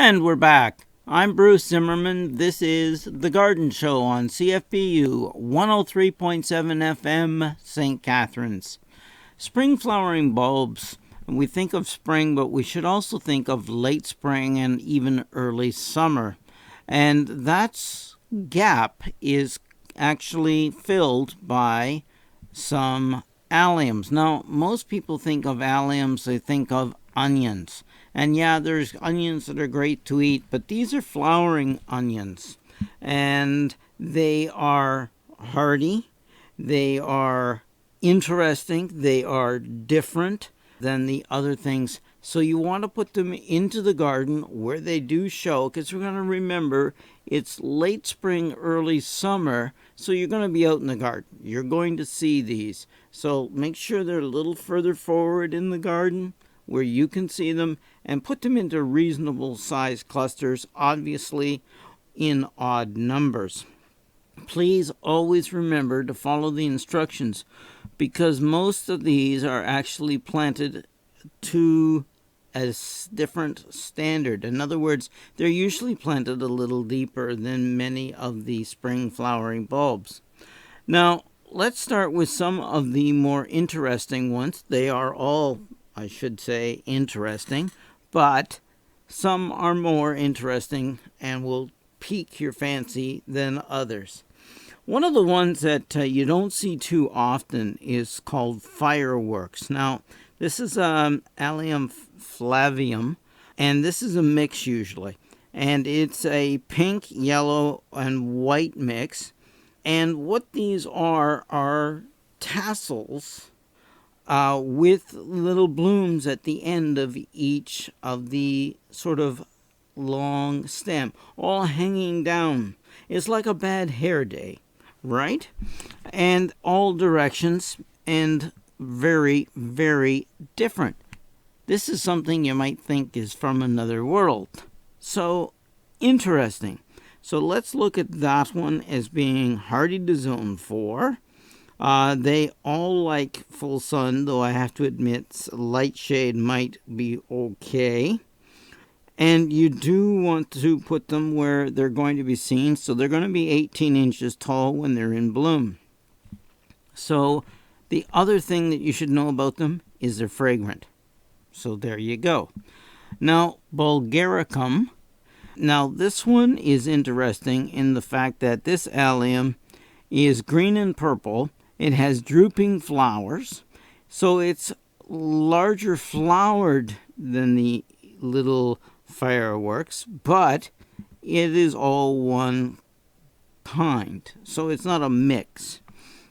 And we're back. I'm Bruce Zimmerman. This is The Garden Show on CFBU 103.7 FM, St. Catharines. Spring flowering bulbs. We think of spring, but we should also think of late spring and even early summer. And that gap is actually filled by some alliums. Now, most people think of alliums, they think of onions. And yeah, there's onions that are great to eat, but these are flowering onions. And they are hardy, they are interesting, they are different than the other things. So you want to put them into the garden where they do show, because we're going to remember it's late spring, early summer, so you're going to be out in the garden. You're going to see these. So make sure they're a little further forward in the garden where you can see them, and put them into reasonable size clusters, obviously in odd numbers. Please always remember to follow the instructions, because most of these are actually planted to a different standard. In other words, they're usually planted a little deeper than many of the spring flowering bulbs. Now, let's start with some of the more interesting ones. They are all, I should say, interesting, but some are more interesting and will pique your fancy than others. One of the ones that you don't see too often is called fireworks. Now, this is Allium flavium, and this is a mix usually. And it's a pink, yellow, and white mix. And what these are tassels with little blooms at the end of each of the sort of long stem, all hanging down. It's like a bad hair day, right? And all directions, and very, very different. This is something you might think is from another world. So interesting. So let's look at that one as being hardy to zone 4. They all like full sun, though I have to admit light shade might be okay. And you do want to put them where they're going to be seen, so they're going to be 18 inches tall when they're in bloom. So the other thing that you should know about them is they're fragrant. So there you go. Now, Bulgaricum. Now, this one is interesting in the fact that this allium is green and purple. It has drooping flowers, so it's larger flowered than the little fireworks, but it is all one kind, so it's not a mix.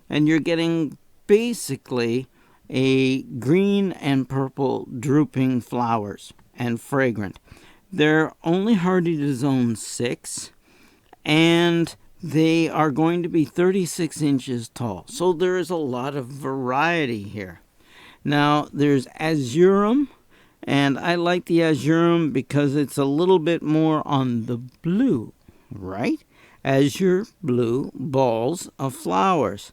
And you're getting basically a green and purple drooping flowers and fragrant. They're only hardy to zone 6, and they are going to be 36 inches tall. So there is a lot of variety here. Now, there's Azurum, and I like the Azurum because it's a little bit more on the blue, right? Azure blue balls of flowers.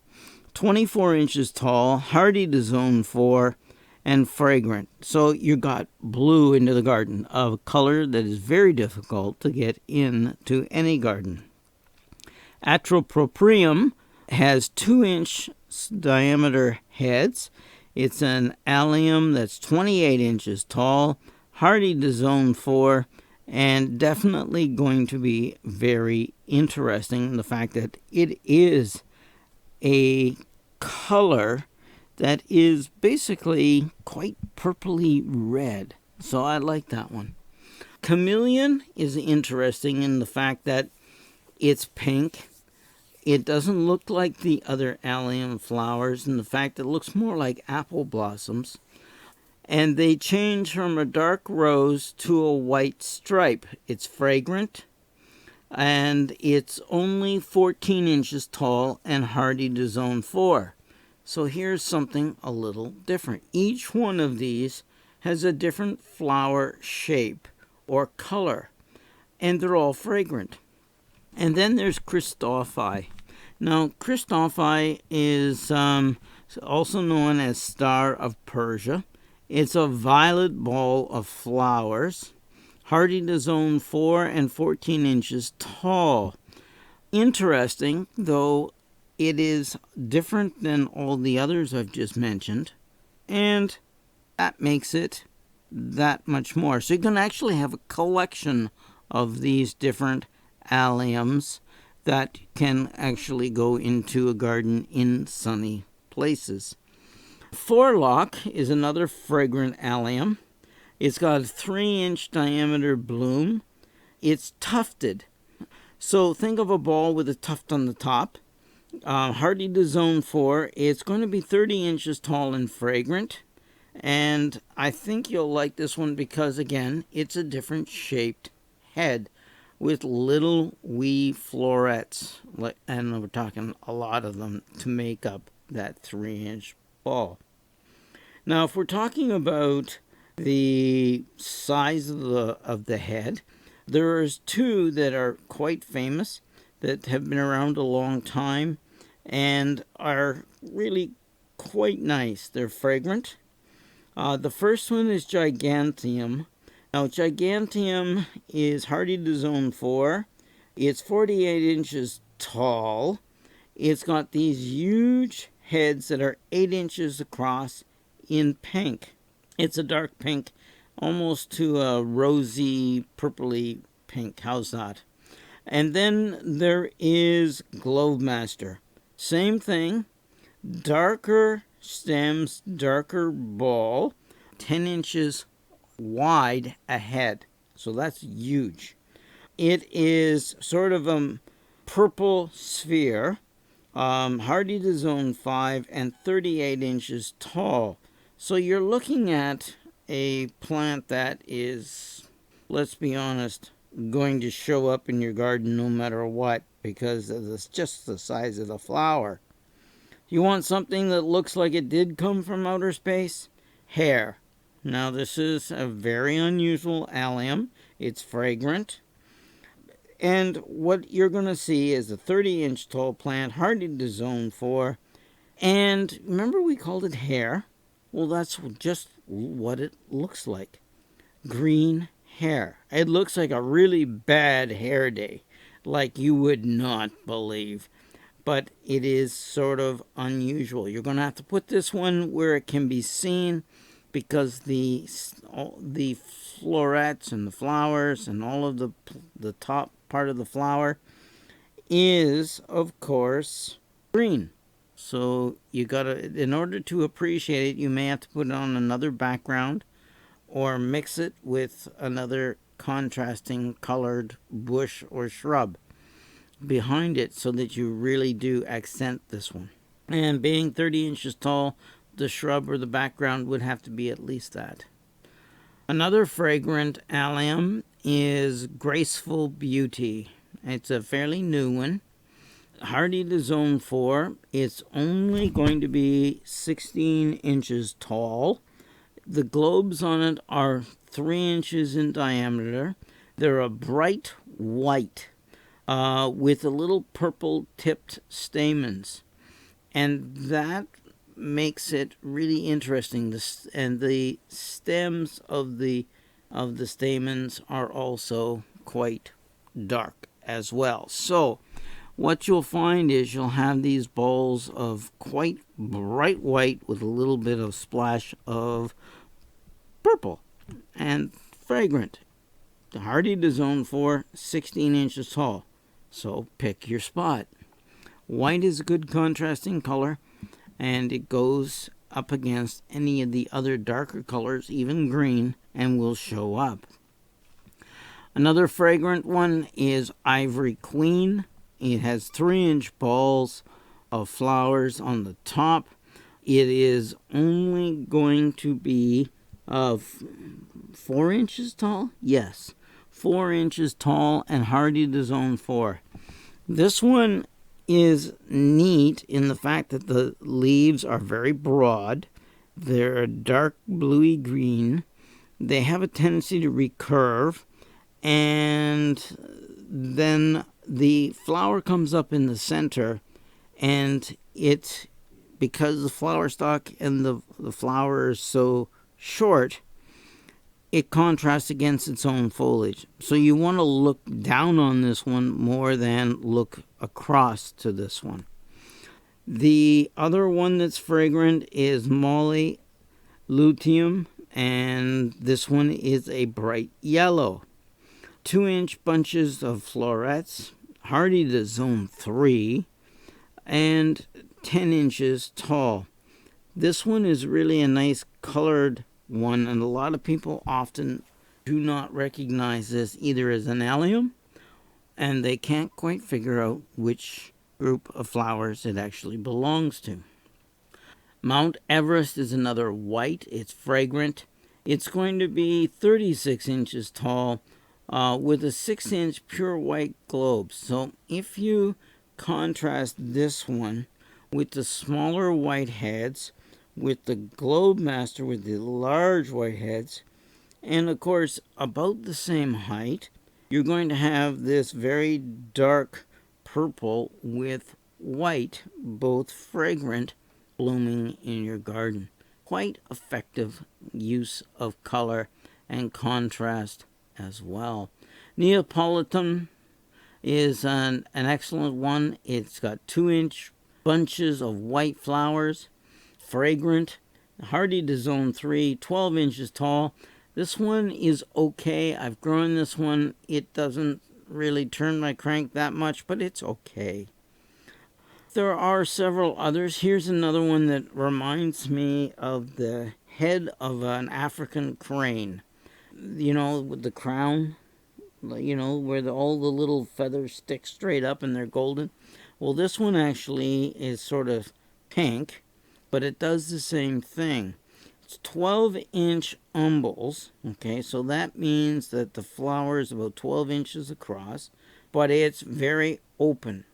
24 inches tall, hardy to zone 4, and fragrant. So you got blue into the garden, a color that is very difficult to get into any garden. Atroproprium has 2-inch diameter heads. It's an allium that's 28 inches tall, hardy to zone 4, and definitely going to be very interesting in the fact that it is a color that is basically quite purpley red. So I like that one. Chameleon is interesting in the fact that it's pink. It doesn't look like the other allium flowers in the fact that it looks more like apple blossoms. And they change from a dark rose to a white stripe. It's fragrant, and it's only 14 inches tall and hardy to zone 4. So here's something a little different. Each one of these has a different flower shape or color, and they're all fragrant. And then there's Christophi. Now, Christophi is also known as Star of Persia. It's a violet ball of flowers, hardy to zone 4 and 14 inches tall. Interesting, though it is different than all the others I've just mentioned, and that makes it that much more. So you can actually have a collection of these different alliums that can actually go into a garden in sunny places. Forelock is another fragrant allium. It's got a 3-inch diameter bloom. It's tufted. So think of a ball with a tuft on the top. Hardy to zone 4. It's going to be 30 inches tall and fragrant. And I think you'll like this one because, again, it's a different shaped head with little wee florets. And we're talking a lot of them to make up that 3-inch ball. Now, if we're talking about the size of the head, there's two that are quite famous that have been around a long time and are really quite nice. They're fragrant. The first one is Gigantium. Now, Gigantium is hardy to zone 4. It's 48 inches tall. It's got these huge heads that are 8 inches across in pink. It's a dark pink, almost to a rosy, purpley pink. How's that? And then there is Globemaster. Same thing. Darker stems, darker ball, 10 inches wide ahead. So that's huge. It is sort of a purple sphere, hardy to zone 5 and 38 inches tall. So you're looking at a plant that is, let's be honest, going to show up in your garden no matter what because of just the size of the flower. You want something that looks like it did come from outer space? Hair. Now, this is a very unusual allium. It's fragrant. And what you're going to see is a 30-inch tall plant, hardy to zone 4. And remember we called it hair? Well, that's just what it looks like. Green hair. It looks like a really bad hair day, like you would not believe. But it is sort of unusual. You're going to have to put this one where it can be seen because the florets and the flowers and all of the top part of the flower is, of course, green. So you gotta, in order to appreciate it, you may have to put it on another background or mix it with another contrasting colored bush or shrub behind it so that you really do accent this one. And being 30 inches tall, the shrub or the background would have to be at least that. Another fragrant allium is Graceful Beauty. It's a fairly new one. Hardy to zone 4. It's only going to be 16 inches tall. The globes on it are 3 inches in diameter. They're a bright white with a little purple tipped stamens. And that makes it really interesting. And the stems of the stamens are also quite dark as well. So what you'll find is you'll have these balls of quite bright white with a little bit of splash of purple and fragrant. Hardy to zone 4, 16 inches tall. So pick your spot. White is a good contrasting color, and it goes up against any of the other darker colors, even green, and will show up. Another fragrant one is Ivory Queen. It has 3-inch balls of flowers on the top. It is only going to be 4 inches tall? Yes, 4 inches tall and hardy to zone 4. This one is neat in the fact that the leaves are very broad. They're dark bluey green. They have a tendency to recurve, and then the flower comes up in the center, and it, because the flower stalk and the flower is so short, it contrasts against its own foliage. So you want to look down on this one more than look across to this one. The other one that's fragrant is Molly Luteum, and this one is a bright yellow. 2-inch bunches of florets, hardy to zone 3, and 10 inches tall. This one is really a nice colored one, and a lot of people often do not recognize this either as an allium, and they can't quite figure out which group of flowers it actually belongs to. Mount Everest is another white. It's fragrant. It's going to be 36 inches tall with a 6-inch pure white globe. So if you contrast this one with the smaller white heads, with the Globe Master with the large white heads, and of course about the same height, you're going to have this very dark purple with white, both fragrant, blooming in your garden. Quite effective use of color and contrast as well. Neapolitan is an excellent one. It's got 2-inch bunches of white flowers, fragrant, hardy to zone 3, 12 inches tall. This one is okay. I've grown this one. It doesn't really turn my crank that much, but it's okay. There are several others. Here's another one that reminds me of the head of an African crane. You know, with the crown, you know, where all the little feathers stick straight up and they're golden. Well, this one actually is sort of pink, but it does the same thing. It's 12-inch umbels, okay, so that means that the flower is about 12 inches across, but it's very open.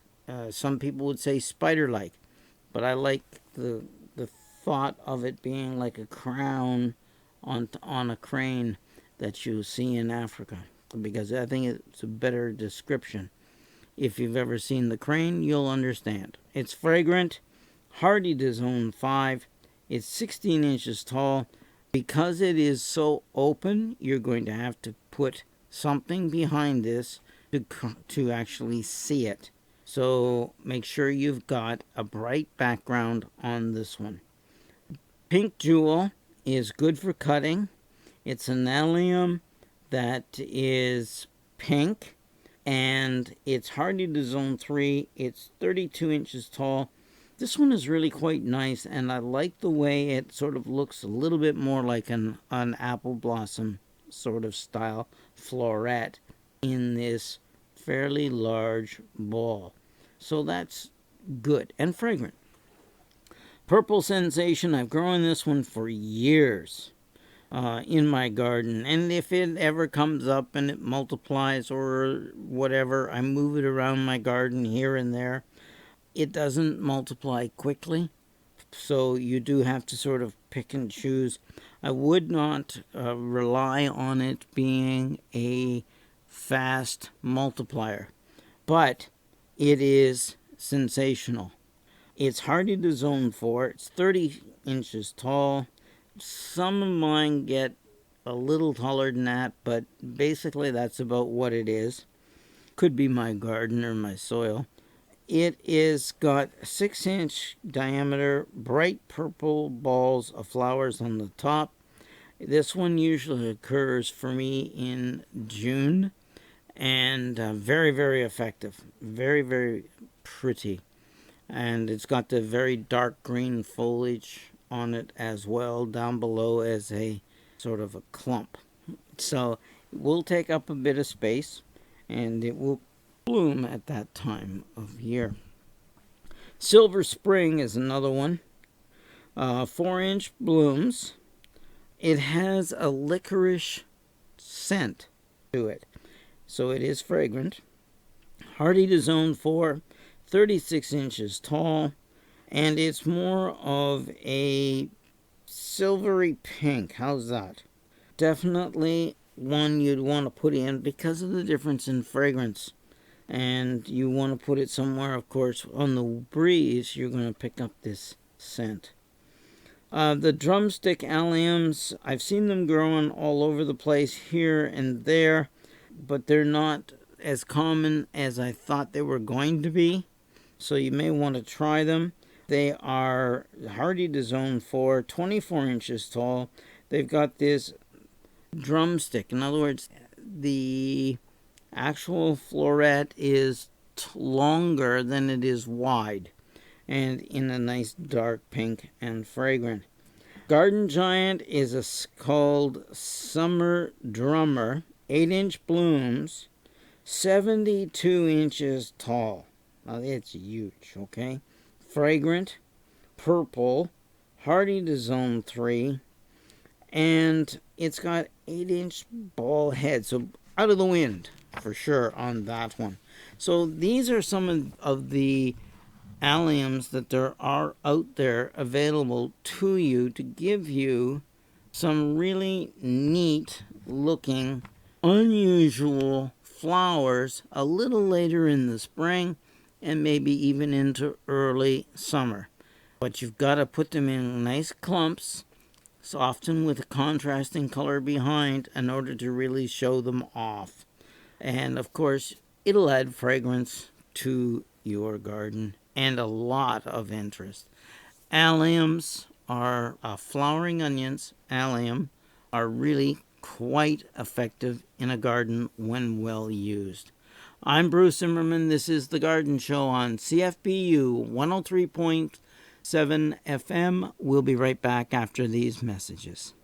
Some people would say spider-like, but I like the thought of it being like a crown on a crane that you see in Africa, because I think it's a better description. If you've ever seen the crane, you'll understand. It's fragrant, hardy to zone 5. It's 16 inches tall. Because it is so open, you're going to have to put something behind this to actually see it. So make sure you've got a bright background on this one. Pink Jewel is good for cutting. It's an allium that is pink, and it's hardy to zone 3. It's 32 inches tall. This one is really quite nice, and I like the way it sort of looks a little bit more like an apple blossom sort of style floret in this fairly large ball. So that's good and fragrant. Purple Sensation, I've grown this one for years in my garden, and if it ever comes up and it multiplies or whatever, I move it around my garden here and there. It doesn't multiply quickly, so you do have to sort of pick and choose. I would not rely on it being a fast multiplier, but it is sensational. It's hardy to zone 4. It's 30 inches tall. Some of mine get a little taller than that, but basically that's about what it is. Could be my garden or my soil. It is got 6-inch diameter, bright purple balls of flowers on the top. This one usually occurs for me in June, and very, very effective. Very, very pretty. And it's got the very dark green foliage on it as well, down below as a sort of a clump. So it will take up a bit of space, and it will bloom at that time of year. Silver Spring is another one. 4-inch blooms. It has a licorice scent to it, so it is fragrant. Hardy to zone 4, 36 inches tall, and it's more of a silvery pink. How's that? Definitely one you'd want to put in because of the difference in fragrance. And you want to put it somewhere, of course, on the breeze, you're going to pick up this scent. The drumstick alliums, I've seen them growing all over the place here and there, but they're not as common as I thought they were going to be. So you may want to try them. They are hardy to zone 4, 24 inches tall. They've got this drumstick. In other words, the actual floret is longer than it is wide, and in a nice dark pink and fragrant. Garden Giant is called Summer Drummer, 8-inch blooms, 72 inches tall. Now it's huge, okay? Fragrant, purple, hardy to zone 3, and it's got 8-inch ball head, so out of the wind for sure on that one. So these are some of the alliums that there are out there available to you to give you some really neat looking, unusual flowers a little later in the spring and maybe even into early summer. But you've got to put them in nice clumps, so often with a contrasting color behind, in order to really show them off. And of course, it'll add fragrance to your garden and a lot of interest. Alliums are flowering onions. Allium are really quite effective in a garden when well used. I'm Bruce Zimmerman. This is The Garden Show on CFBU 103.7 FM. We'll be right back after these messages.